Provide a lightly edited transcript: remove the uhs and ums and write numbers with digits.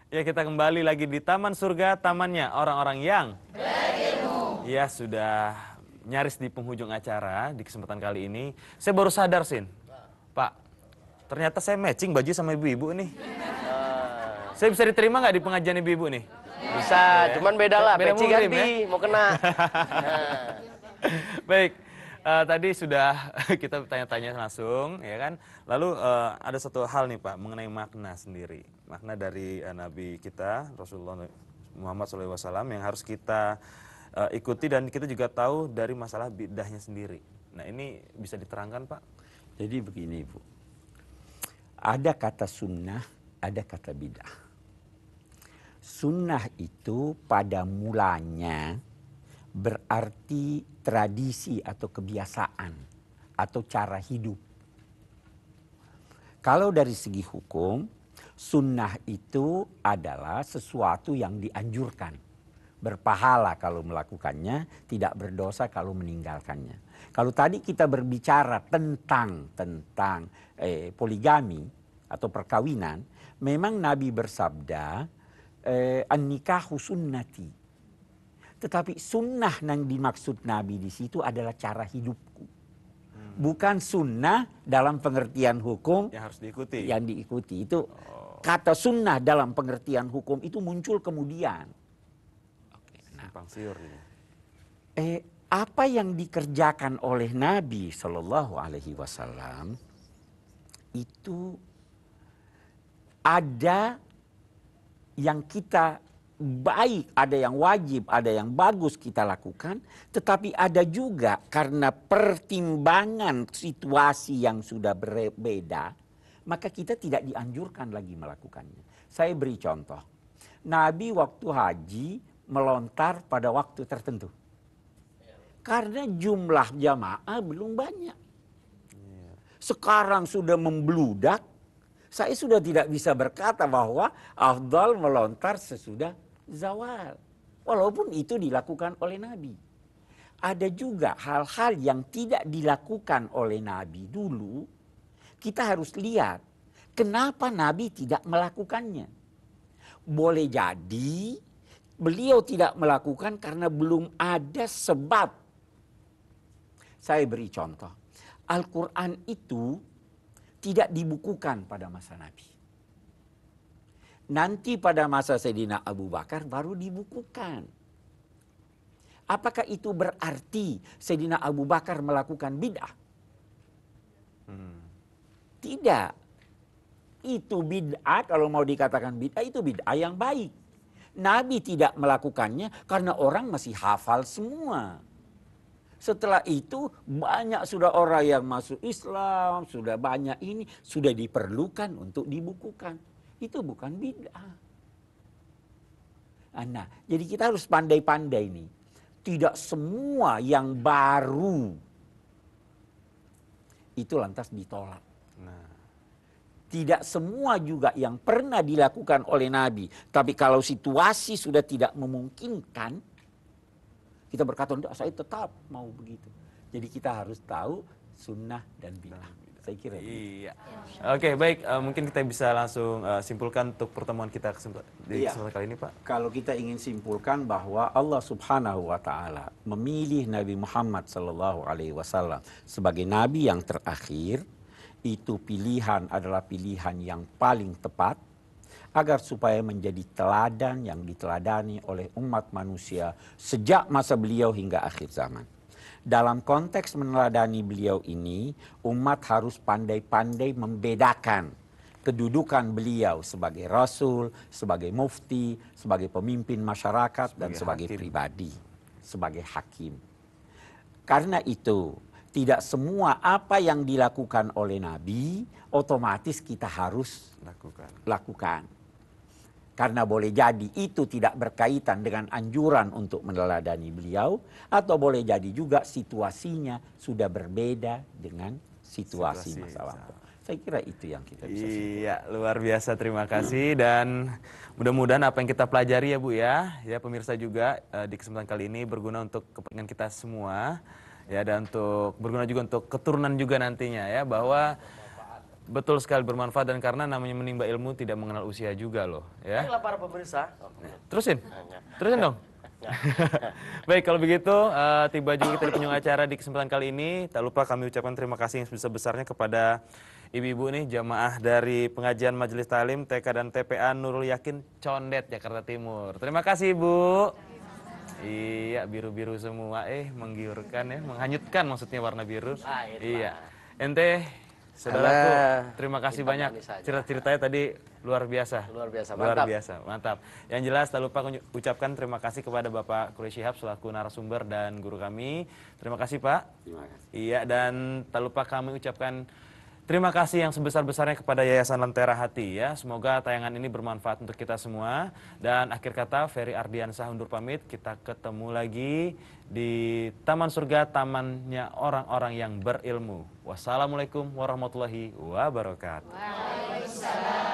Ya, kita kembali lagi di Taman Surga, tamannya orang-orang yang berilmu. Ya, sudah nyaris di penghujung acara di kesempatan kali ini. Saya baru sadar, Sin. Pak, ternyata saya matching baju sama ibu-ibu nih. Saya bisa diterima nggak di pengajian ibu-ibu nih? Bisa, cuman beda lah, Beda peci muhrim, ganti, ya? mau kena. Baik, tadi sudah kita tanya-tanya langsung, ya kan? Lalu ada satu hal nih Pak, mengenai makna sendiri. Makna dari Nabi kita, Rasulullah Muhammad SAW yang harus kita ikuti dan kita juga tahu dari masalah bid'ahnya sendiri. Nah ini bisa diterangkan Pak? Jadi begini Bu, ada kata sunnah, ada kata bid'ah. Sunnah itu pada mulanya berarti tradisi atau kebiasaan atau cara hidup. Kalau dari segi hukum, sunnah itu adalah sesuatu yang dianjurkan. Berpahala kalau melakukannya, tidak berdosa kalau meninggalkannya. Kalau tadi kita berbicara tentang poligami atau perkawinan, memang Nabi bersabda, an-nikahu sunnati. Tetapi sunnah yang dimaksud Nabi di situ adalah cara hidupku. Bukan sunnah dalam pengertian hukum Yang harus diikuti. yang diikuti. Itu kata sunnah dalam pengertian hukum itu muncul kemudian. Simpang siur ini. Apa yang dikerjakan oleh Nabi Shallallahu Alaihi Wasallam itu ada yang kita baik, ada yang wajib, ada yang bagus kita lakukan, tetapi ada juga karena pertimbangan situasi yang sudah berbeda, maka kita tidak dianjurkan lagi melakukannya. Saya beri contoh, Nabi waktu haji melontar pada waktu tertentu, karena jumlah jamaah belum banyak. Sekarang sudah membludak. Saya sudah tidak bisa berkata bahwa afdal melontar sesudah zawal. Walaupun itu dilakukan oleh Nabi. Ada juga hal-hal yang tidak dilakukan oleh Nabi dulu. Kita harus lihat kenapa Nabi tidak melakukannya. Boleh jadi beliau tidak melakukan karena belum ada sebab. Saya beri contoh. Al-Quran itu tidak dibukukan pada masa Nabi. Nanti pada masa Sayyidina Abu Bakar baru dibukukan. Apakah itu berarti Sayyidina Abu Bakar melakukan bid'ah? Tidak. Itu bid'ah, kalau mau dikatakan bid'ah itu bid'ah yang baik. Nabi tidak melakukannya karena orang masih hafal semua. Setelah itu banyak sudah orang yang masuk Islam, sudah banyak ini, sudah diperlukan untuk dibukukan. Itu bukan bid'ah. Nah, jadi kita harus pandai-pandai nih. Tidak semua yang baru itu lantas ditolak. Tidak semua juga yang pernah dilakukan oleh Nabi. Tapi kalau situasi sudah tidak memungkinkan, kita berkata, enggak, saya tetap mau begitu. Jadi kita harus tahu sunnah dan bid'ah. Saya kira Iya. Oke, baik. Mungkin kita bisa langsung simpulkan untuk pertemuan kita di kesempatan kali ini, Pak. Kalau kita ingin simpulkan bahwa Allah Subhanahu wa Ta'ala memilih Nabi Muhammad Sallallahu Alaihi Wasallam sebagai Nabi yang terakhir, itu pilihan adalah pilihan yang paling tepat, agar supaya menjadi teladan yang diteladani oleh umat manusia sejak masa beliau hingga akhir zaman. Dalam konteks meneladani beliau ini, umat harus pandai-pandai membedakan kedudukan beliau sebagai rasul, sebagai mufti, sebagai pemimpin masyarakat, dan sebagai pribadi, sebagai hakim. Karena itu, tidak semua apa yang dilakukan oleh Nabi otomatis kita harus lakukan. Karena boleh jadi itu tidak berkaitan dengan anjuran untuk meneladani beliau, atau boleh jadi juga situasinya sudah berbeda dengan situasi masa lampau. Saya kira itu yang kita bisa simpulkan. Iya, luar biasa, terima kasih, dan mudah-mudahan apa yang kita pelajari ya Bu ya pemirsa juga di kesempatan kali ini berguna untuk kepentingan kita semua ya, dan untuk berguna juga untuk keturunan juga nantinya ya, bahwa Betul sekali bermanfaat dan karena namanya menimba ilmu tidak mengenal usia juga loh, ya. Baiklah para pemirsa. Terusin, terusin dong. Baik, kalau begitu tiba juga kita di penghujung acara di kesempatan kali ini. Tak lupa kami ucapkan terima kasih yang sebesar-besarnya kepada ibu-ibu nih jamaah dari pengajian Majelis Talim TK dan TPA Nurul Yakin Condet Jakarta Timur. Terima kasih Ibu. Iya, biru-biru semua, menggiurkan ya, menghanyutkan maksudnya warna biru. Iya, ente saudaraku, terima kasih banyak. Cerita-ceritanya tadi luar biasa. Luar biasa, Luar mantap. biasa, mantap. Yang jelas, tak lupa ucapkan terima kasih kepada Bapak Quraish Shihab selaku narasumber dan guru kami. Terima kasih Pak. Terima kasih. Iya, dan tak lupa kami ucapkan terima kasih yang sebesar-besarnya kepada Yayasan Lentera Hati ya. Semoga tayangan ini bermanfaat untuk kita semua. Dan akhir kata, Ferry Ardiansah undur pamit. Kita ketemu lagi di Taman Surga, tamannya orang-orang yang berilmu. Wassalamualaikum warahmatullahi wabarakatuh. Waalaikumsalam.